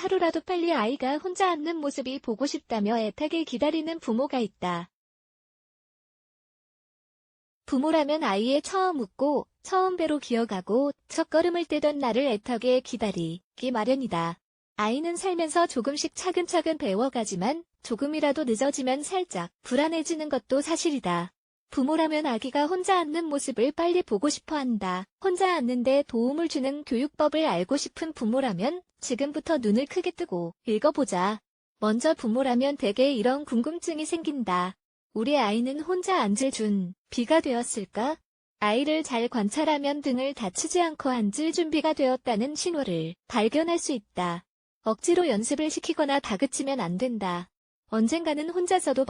하루라도 빨리 아이가 혼자 앉는 모습이 보고 싶다며 애타게 기다리는 부모가 있다. 부모라면 아이의 처음 웃고 처음 배로 기어가고 첫걸음을 떼던 날을 애타게 기다리기 마련이다. 아이는 살면서 조금씩 차근차근 배워가지만 조금이라도 늦어지면 살짝 불안해지는 것도 사실이다. 부모라면 아기가 혼자 앉는 모습을 빨리 보고 싶어 한다. 혼자 앉는데 도움을 주는 교육법을 알고 싶은 부모라면 지금부터 눈을 크게 뜨고 읽어보자. 먼저 부모라면 대개 이런 궁금증이 생긴다. 우리 아이는 혼자 앉을 준비가 되었을까? 아이를 잘 관찰하면 등을 다치지 않고 앉을 준비가 되었다는 신호를 발견할 수 있다. 억지로 연습을 시키거나 다그치면 안 된다. 언젠가는 혼자서도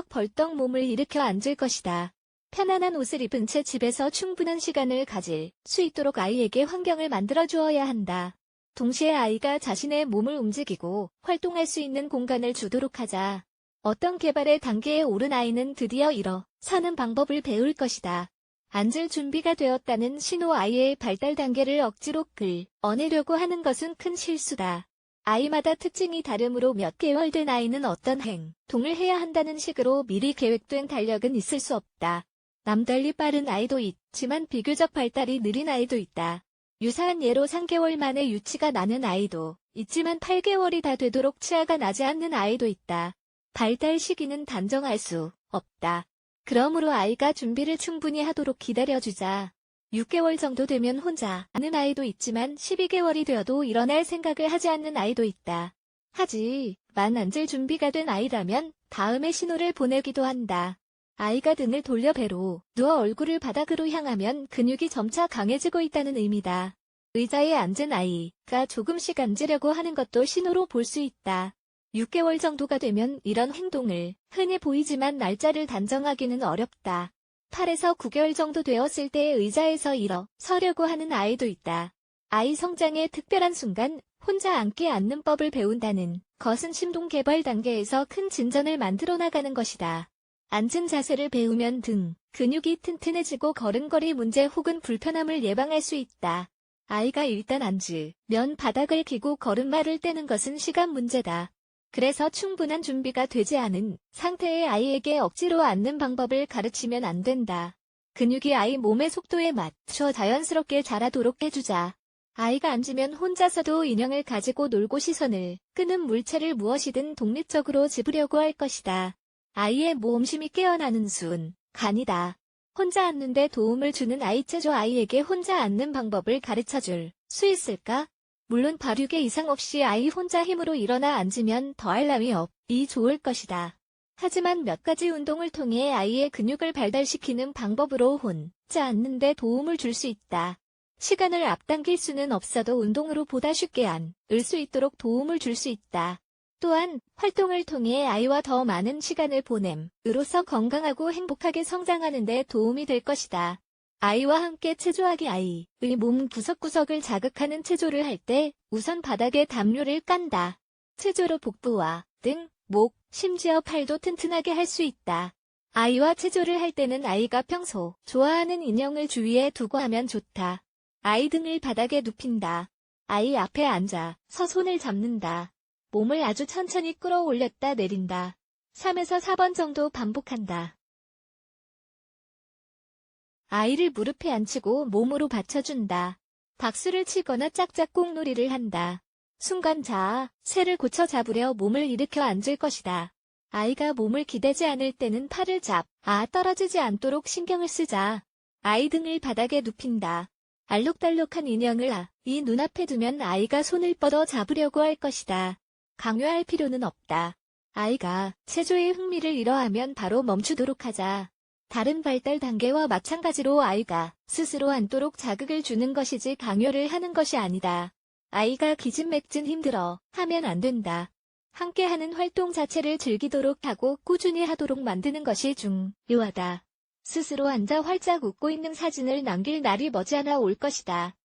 벌떡 몸을 일으켜 앉을 것이다. 편안한 옷을 입은 채 집에서 충분한 시간을 가질 수 있도록 아이에게 환경을 만들어 주어야 한다. 동시에 아이가 자신의 몸을 움직이고 활동할 수 있는 공간을 주도록 하자. 어떤 개발의 단계에 오른 아이는 드디어 일어서는 방법을 배울 것이다. 앉을 준비가 되었다는 신호. 아이의 발달 단계를 억지로 끌어내려고 하는 것은 큰 실수다. 아이마다 특징이 다르므로 몇 개월 된 아이는 어떤 행동을 해야 한다는 식으로 미리 계획된 달력은 있을 수 없다. 남달리 빠른 아이도 있지만 비교적 발달이 느린 아이도 있다. 유사한 예로 3개월 만에 유치가 나는 아이도 있지만 8개월이 다 되도록 치아가 나지 않는 아이도 있다. 발달 시기는 단정할 수 없다. 그러므로 아이가 준비를 충분히 하도록 기다려주자. 6개월 정도 되면 혼자 앉는 아이도 있지만 12개월이 되어도 일어날 생각을 하지 않는 아이도 있다. 하지만 앉을 준비가 된 아이라면 다음의 신호를 보내기도 한다. 아이가 등을 돌려 배로 누워 얼굴을 바닥으로 향하면 근육이 점차 강해지고 있다는 의미다. 의자에 앉은 아이가 조금씩 앉으려고 하는 것도 신호로 볼 수 있다. 6개월 정도가 되면 이런 행동을 흔히 보이지만 날짜를 단정하기는 어렵다. 8에서 9개월 정도 되었을 때 의자에서 일어서려고 하는 아이도 있다. 아이 성장의 특별한 순간 혼자 앉게 앉는 법을 배운다는 것은 심동 개발 단계에서 큰 진전을 만들어 나가는 것이다. 앉은 자세를 배우면 등 근육이 튼튼해지고 걸음걸이 문제 혹은 불편함을 예방할 수 있다. 아이가 일단 앉으면 바닥을 기고 걸음마를 떼는 것은 시간 문제다. 그래서 충분한 준비가 되지 않은 상태의 아이에게 억지로 앉는 방법을 가르치면 안 된다. 근육이 아이 몸의 속도에 맞춰 자연스럽게 자라도록 해주자. 아이가 앉으면 혼자서도 인형을 가지고 놀고 시선을 끄는 물체를 무엇이든 독립적으로 집으려고 할 것이다. 아이의 모험심이 깨어나는 순간이다. 혼자 앉는데 도움을 주는 아이 체조. 아이에게 혼자 앉는 방법을 가르쳐줄 수 있을까? 물론 발육에 이상 없이 아이 혼자 힘으로 일어나 앉으면 더할 나위 없이 좋을 것이다. 하지만 몇 가지 운동을 통해 아이의 근육을 발달시키는 방법으로 혼자 앉는데 도움을 줄 수 있다. 시간을 앞당길 수는 없어도 운동으로 보다 쉽게 앉을 수 있도록 도움을 줄 수 있다. 또한 활동을 통해 아이와 더 많은 시간을 보냄으로써 건강하고 행복하게 성장하는 데 도움이 될 것이다. 아이와 함께 체조하기. 아이의 몸 구석구석을 자극하는 체조를 할 때 우선 바닥에 담요를 깐다. 체조로 복부와 등, 목, 심지어 팔도 튼튼하게 할 수 있다. 아이와 체조를 할 때는 아이가 평소 좋아하는 인형을 주위에 두고 하면 좋다. 아이 등을 바닥에 눕힌다. 아이 앞에 앉아서 손을 잡는다. 몸을 아주 천천히 끌어올렸다 내린다. 3에서 4번 정도 반복한다. 아이를 무릎에 앉히고 몸으로 받쳐준다. 박수를 치거나 짝짝 꽁놀이를 한다. 순간 자세를 고쳐 잡으려 몸을 일으켜 앉을 것이다. 아이가 몸을 기대지 않을 때는 팔을 떨어지지 않도록 신경을 쓰자. 아이 등을 바닥에 눕힌다. 알록달록한 인형을 아이 눈앞에 두면 아이가 손을 뻗어 잡으려고 할 것이다. 강요할 필요는 없다. 아이가 체조에 흥미를 잃어하면 바로 멈추도록 하자. 다른 발달 단계와 마찬가지로 아이가 스스로 앉도록 자극을 주는 것이지 강요를 하는 것이 아니다. 아이가 기진맥진 힘들어 하면 안 된다. 함께하는 활동 자체를 즐기도록 하고 꾸준히 하도록 만드는 것이 중요하다. 스스로 앉아 활짝 웃고 있는 사진을 남길 날이 머지않아 올 것이다.